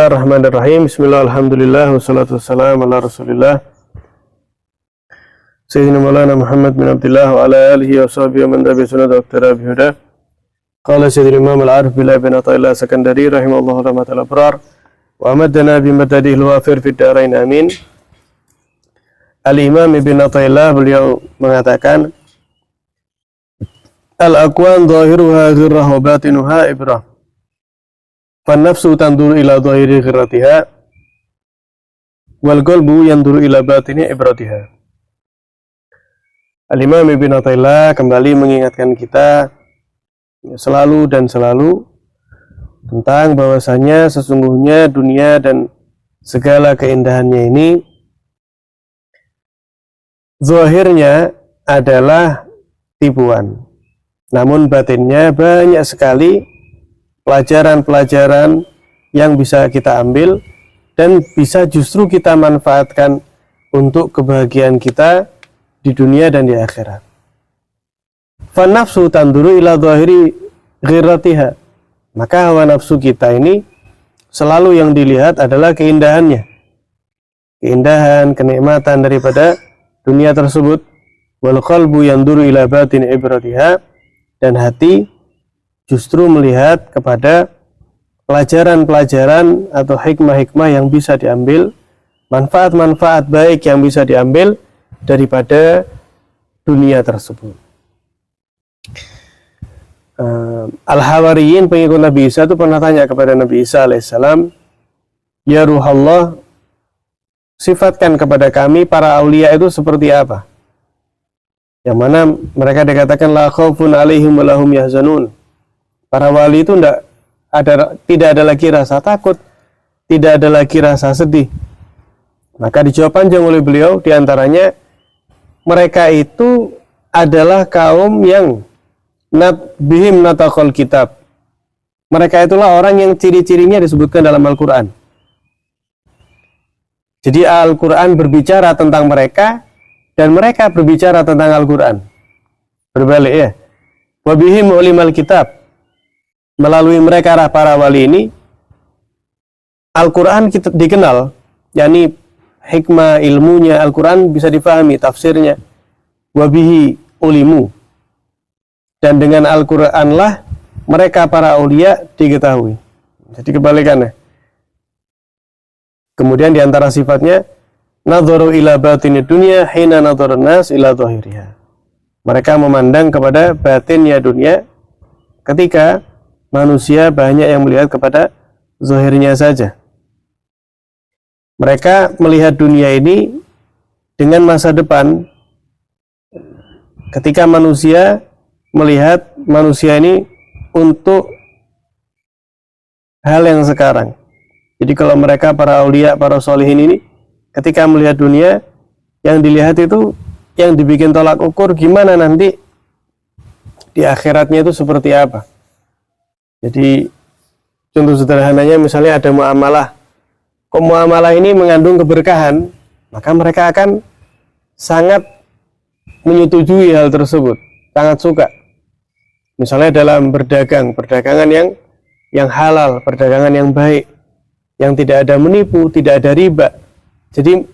Bismillahirrahmanirrahim. Bismillah, alhamdulillah, wassalatu wassalamu ala rasulillah Sayyidina Maulana Muhammad bin Abdullah wa ala alihi wa sahbihi wa man tabi'a sunnah wa iqtada bihuda. Qala Sayyidina Imam al-Arif billah bin Athaillah Sakandari rahimahullahu rahmatal abrar wa amadana bi madadihi al-wafir fid darain amin. Al-Imam Ibn Athaillah beliau mengatakan al-aqwan zahiruha ghirrah wa batinuha ibrah. Fan-nafsu tanduru ila zahiri ghirratiha wal qalbu yanduru ila batini ibratiha. Al-Imam Ibn Athaillah kembali mengingatkan kita selalu tentang bahwasanya sesungguhnya dunia dan segala keindahannya ini zahirnya adalah tipuan, namun batinnya banyak sekali pelajaran-pelajaran yang bisa kita ambil dan bisa justru kita manfaatkan untuk kebahagiaan kita di dunia dan di akhirat. Fan-nafsu tanduru ila zahiri ghirratiha. Maka hawa nafsu kita ini selalu yang dilihat adalah keindahannya. Keindahan, kenikmatan daripada dunia tersebut. Wal qalbu yanduru ila batin ibratiha, dan hati justru melihat kepada pelajaran-pelajaran atau hikmah-hikmah yang bisa diambil, manfaat-manfaat baik yang bisa diambil daripada dunia tersebut. Al-Hawariyin, pengikut Nabi Isa, itu pernah tanya kepada Nabi Isa alaihissalam, ya Ruhallah, sifatkan kepada kami para aulia itu seperti apa? Yang mana mereka dikatakan la khaufun alaihim wa lahum yahzanun. Para wali itu tidak ada lagi rasa takut, tidak ada lagi rasa sedih. Maka dijawab panjang oleh beliau, diantaranya mereka itu adalah kaum yang bihim nataqal kitab. Mereka itulah orang yang ciri-cirinya disebutkan dalam Al-Quran. Jadi Al-Quran berbicara tentang mereka dan mereka berbicara tentang Al-Quran. Berbalik ya. Wa bihim ulimal kitab. Melalui mereka para wali ini Al-Quran kita dikenal, yakni hikmah ilmunya Al-Quran bisa difahami, tafsirnya. Wabihi ulimu, dan dengan Al-Quran lah mereka para aulia diketahui. Jadi kebalikannya. Kemudian diantara sifatnya nadharu ila batini dunya hina nadharun nas ila zahiriha. Mereka memandang kepada batinnya dunia ketika manusia banyak yang melihat kepada zahirnya saja. Mereka melihat dunia ini dengan masa depan. Ketika manusia melihat manusia ini untuk hal yang sekarang. Jadi kalau mereka para aulia, para sholihin ini ketika melihat dunia, yang dilihat itu yang dibikin tolak ukur gimana nanti di akhiratnya itu seperti apa. Jadi contoh sederhananya misalnya ada muamalah. Kok muamalah ini mengandung keberkahan, maka mereka akan sangat menyetujui hal tersebut, sangat suka. Misalnya dalam berdagang, perdagangan yang halal, perdagangan yang baik, yang tidak ada menipu, tidak ada riba. Jadi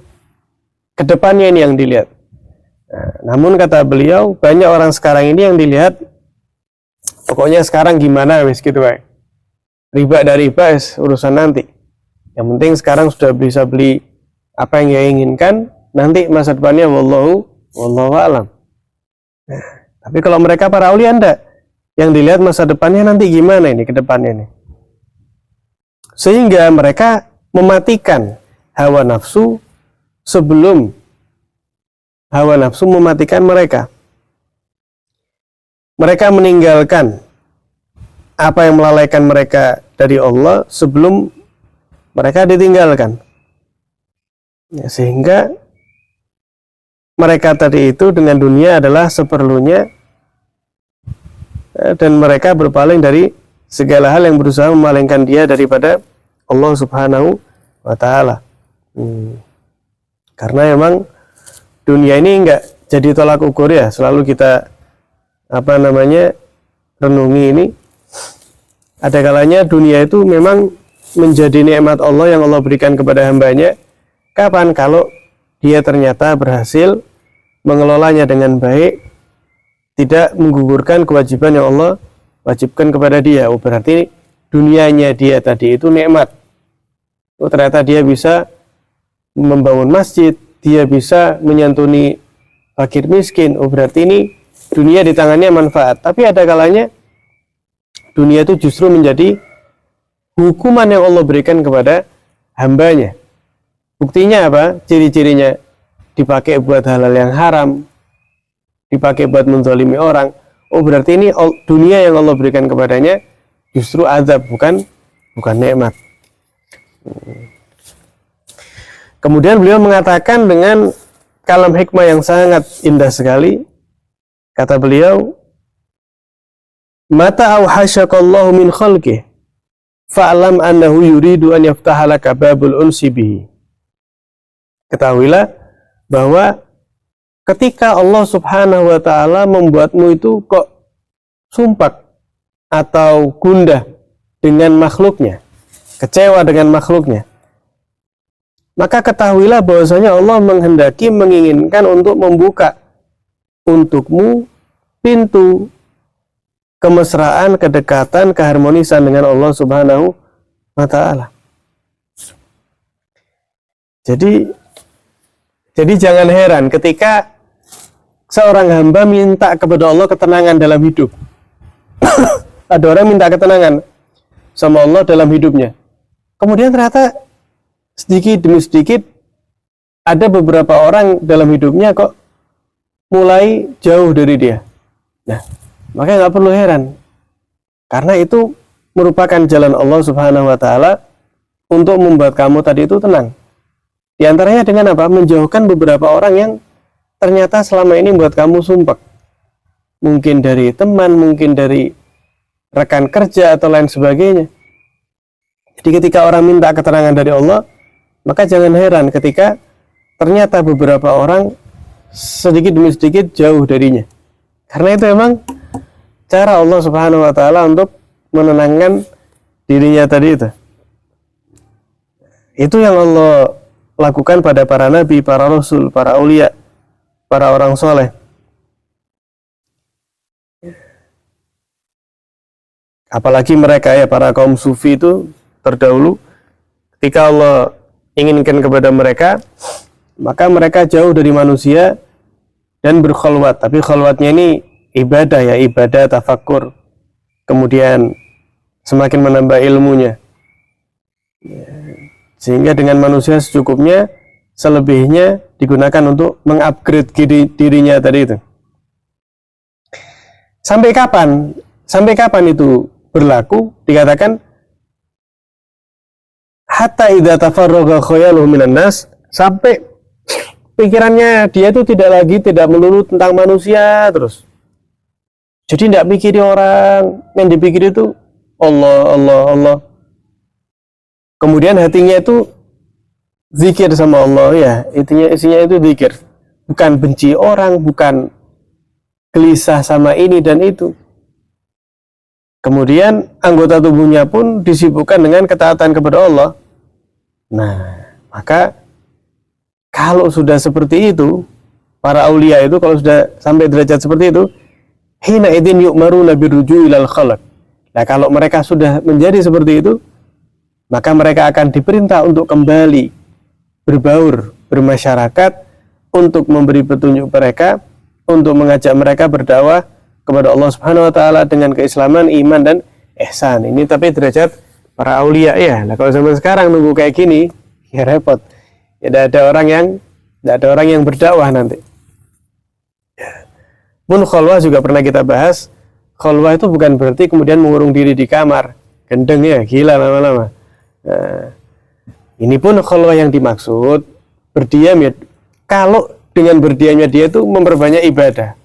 kedepannya ini yang dilihat. Nah, namun kata beliau, banyak orang sekarang ini yang dilihat pokoknya sekarang gimana wis gitu wae. Riba dari riba urusan nanti. Yang penting sekarang sudah bisa beli apa yang dia inginkan, nanti masa depannya wallahu alam. Nah, tapi kalau mereka para aulia enggak. Yang dilihat masa depannya nanti gimana ini ke depannya ini. Sehingga mereka mematikan hawa nafsu sebelum hawa nafsu mematikan mereka. Mereka meninggalkan apa yang melalaikan mereka dari Allah sebelum mereka ditinggalkan. Ya, sehingga mereka tadi itu dengan dunia adalah seperlunya, dan mereka berpaling dari segala hal yang berusaha memalingkan dia daripada Allah Subhanahu wa Ta'ala. Karena memang dunia ini enggak jadi tolak ukur ya, selalu kita renungi ini. Ada kalanya dunia itu memang menjadi nikmat Allah yang Allah berikan kepada hambanya. Kapan? Kalau dia ternyata berhasil mengelolanya dengan baik, tidak menggugurkan kewajiban yang Allah wajibkan kepada dia. Oh, berarti dunianya dia tadi itu nikmat. Oh, ternyata dia bisa membangun masjid, dia bisa menyantuni fakir miskin. Oh, berarti ini dunia di tangannya manfaat. Tapi ada kalanya dunia itu justru menjadi hukuman yang Allah berikan kepada hambanya. Buktinya apa? Ciri-cirinya dipakai buat hal-hal yang haram, dipakai buat menzalimi orang. Oh, berarti ini dunia yang Allah berikan kepadanya justru azab, bukan nikmat. Kemudian beliau mengatakan dengan kalam hikmah yang sangat indah sekali. Kata beliau, "Mata auhasyakallahu min khalqih, fa'lam annahu yuridu an yaftaha laka babul unsi bihi." Ketahuilah bahwa ketika Allah Subhanahu wa taala membuatmu itu kok sumpak atau gundah dengan makhluknya, kecewa dengan makhluknya, maka ketahuilah bahwasanya Allah menghendaki, menginginkan untuk membuka untukmu pintu kemesraan, kedekatan, keharmonisan dengan Allah Subhanahu wa taala. Jadi jangan heran ketika seorang hamba minta kepada Allah ketenangan dalam hidup. Ada orang minta ketenangan sama Allah dalam hidupnya. Kemudian ternyata sedikit demi sedikit ada beberapa orang dalam hidupnya kok mulai jauh dari dia. Nah, makanya nggak perlu heran, karena itu merupakan jalan Allah Subhanahu wa taala untuk membuat kamu tadi itu tenang. Di antaranya dengan apa? Menjauhkan beberapa orang yang ternyata selama ini membuat kamu sumpek. Mungkin dari teman, mungkin dari rekan kerja atau lain sebagainya. Jadi ketika orang minta keterangan dari Allah, maka jangan heran ketika ternyata beberapa orang sedikit demi sedikit jauh darinya. Karena itu memang cara Allah Subhanahu wa taala untuk menenangkan dirinya tadi itu. Itu yang Allah lakukan pada para nabi, para rasul, para aulia, para orang soleh. Apalagi mereka ya, para kaum sufi itu terdahulu, ketika Allah inginkan kepada mereka, maka mereka jauh dari manusia dan berkholwat. Tapi kholwatnya ini ibadah ya, ibadah tafakkur. Kemudian semakin menambah ilmunya. Sehingga dengan manusia secukupnya, selebihnya digunakan untuk mengupgrade dirinya tadi itu. Sampai kapan? Sampai kapan itu berlaku? Dikatakan hatta idza tafarraga khayaluhu minan nas, sampai pikirannya dia itu tidak melulu tentang manusia terus. Jadi tidak pikiri orang, yang dipikiri itu Allah, Allah, Allah. Kemudian hatinya itu zikir sama Allah ya, isinya itu zikir. Bukan benci orang, bukan gelisah sama ini dan itu. Kemudian anggota tubuhnya pun disibukkan dengan ketaatan kepada Allah. Nah, maka kalau sudah seperti itu, para aulia itu kalau sudah sampai derajat seperti itu, hina idzin yu'maruna birruju' ilal khalq. Nah, kalau mereka sudah menjadi seperti itu, maka mereka akan diperintah untuk kembali berbaur, bermasyarakat, untuk memberi petunjuk mereka, untuk mengajak mereka berdakwah kepada Allah Subhanahu wa taala dengan keislaman, iman dan ihsan. Ini tapi derajat para aulia ya. Nah, kalau zaman sekarang nunggu kayak gini, ya repot. Ya, tidak ada orang yang berdakwah nanti. Ya. Pun khalwah juga pernah kita bahas. Khalwah itu bukan berarti kemudian mengurung diri di kamar, gendeng ya, gila lama-lama. Nah, ini pun khalwah yang dimaksud berdiam ya. Kalau dengan berdiamnya dia itu memperbanyak ibadah.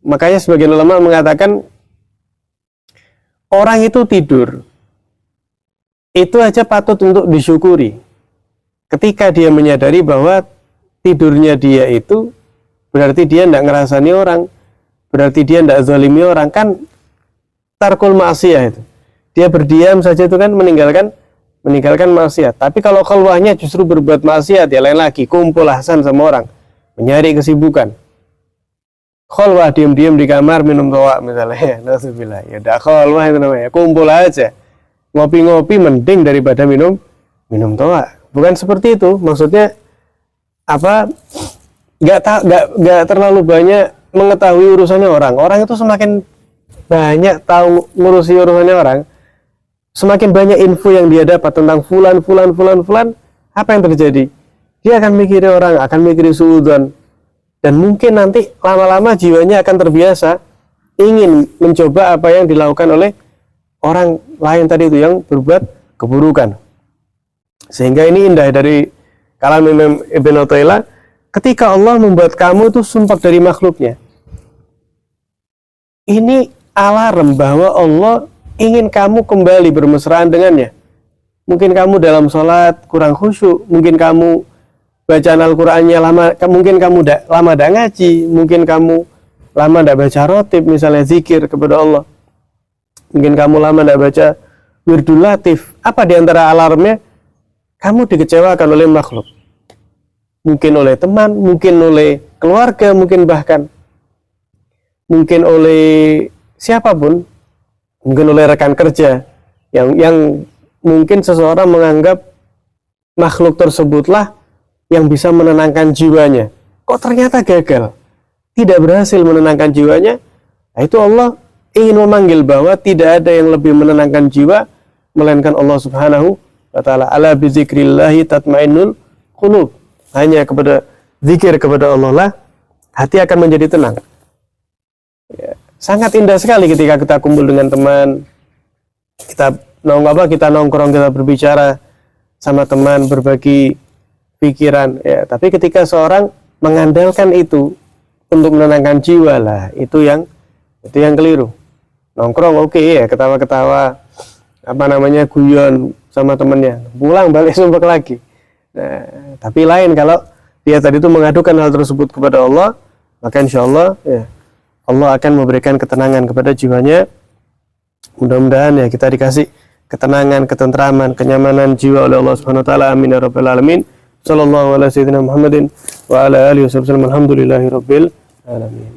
Makanya sebagian ulama mengatakan orang itu tidur itu aja patut untuk disyukuri ketika dia menyadari bahwa tidurnya dia itu berarti dia tidak ngerasani orang, berarti dia tidak zalimi orang. Kan tarkul ma'siyah itu, dia berdiam saja itu kan meninggalkan maksiat. Tapi kalau khalwahnya justru berbuat maksiat, ya lain lagi, kumpul Hasan sama orang, mencari kesibukan. Khalwah diam-diam di kamar minum toa misalnya, naudzubillah. Ya udah khalwah itu namanya, kumpul aja. Ngopi-ngopi mending daripada minum toa. Bukan seperti itu, maksudnya apa? Nggak terlalu banyak mengetahui urusannya orang. Orang itu semakin banyak tahu ngurusi urusannya orang, semakin banyak info yang dia dapat tentang fulan, apa yang terjadi? Dia akan mikirin orang, akan mikirin suudzon, dan mungkin nanti lama-lama jiwanya akan terbiasa ingin mencoba apa yang dilakukan oleh orang lain tadi itu yang berbuat keburukan. Sehingga ini indah dari kalam Imam Ibn Athaillah, ketika Allah membuat kamu itu sumpah dari makhluknya. Ini alarm bahwa Allah ingin kamu kembali bermesraan dengannya. Mungkin kamu dalam sholat kurang khusyuk, mungkin kamu bacaan Al-Qur'annya lama, mungkin kamu lama tidak ngaji, mungkin kamu lama tidak baca rotib, misalnya zikir kepada Allah, mungkin kamu lama tidak baca wirdul latif. Apa diantara alarmnya? Kamu dikecewakan oleh makhluk, mungkin oleh teman, mungkin oleh keluarga, mungkin oleh siapapun, mungkin oleh rekan kerja yang mungkin seseorang menganggap makhluk tersebutlah yang bisa menenangkan jiwanya. Kok ternyata gagal, tidak berhasil menenangkan jiwanya. Nah, itu Allah ingin memanggil bahwa tidak ada yang lebih menenangkan jiwa melainkan Allah Subhanahu wa ta'ala. Ala bizikrillahi tatmainnul qulub. Hanya kepada zikir kepada Allah lah hati akan menjadi tenang. Ya, sangat indah sekali ketika kita kumpul dengan teman, kita nongkrong, kita berbicara sama teman, berbagi pikiran. Ya, tapi ketika seorang mengandalkan itu untuk menenangkan jiwa lah, itu yang keliru. Nongkrong oke, ya, ketawa-ketawa, guyon sama temannya, pulang balik sumpah lagi. Nah, tapi lain kalau dia tadi itu mengadukan hal tersebut kepada Allah, maka insya Allah ya, Allah akan memberikan ketenangan kepada jiwanya. Mudah-mudahan ya kita dikasih ketenangan, ketentraman, kenyamanan jiwa oleh Allah Subhanahu wa taala. Amin ya rabbal alamin. Sallallahu alaihi wasallam Muhammadin wa ala alihi wasallam. Alhamdulillahirabbil alamin.